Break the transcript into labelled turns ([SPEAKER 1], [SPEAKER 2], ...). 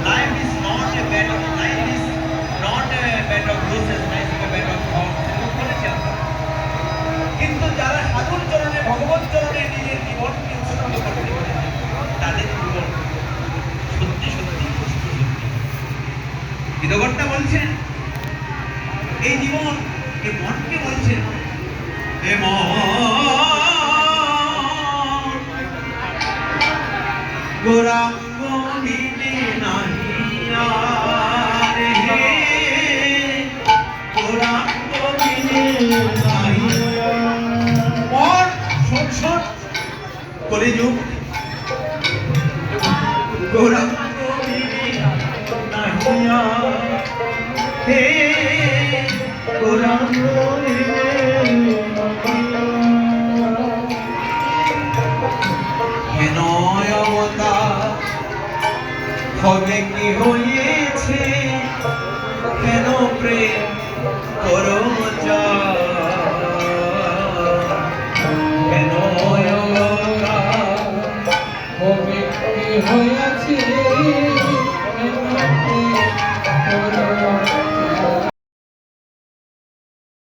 [SPEAKER 1] Life is not a bed of life is not a bed of roses, life is a bed of thorns. বলেছেন কিন্তু যারা সাধুর চরণে ভগবত চরণে নিজের জীবনকে উৎসর্গ করতে পেরেছে তাদের জীবন সত্যি সত্যি বিদগণটা বলছেন এই জীবন এই মনকে বলছেন এ মন গৌরাঙ্গ মিলে নাহি আর হে গৌরাঙ্গ মিলে নাহি মন শোন শোন করে যুগ গৌরাঙ্গ মিলে নাহি আর হে গৌরাঙ্গ মিলে হেন অবতার হবে কি হয়েছে কেন প্রেম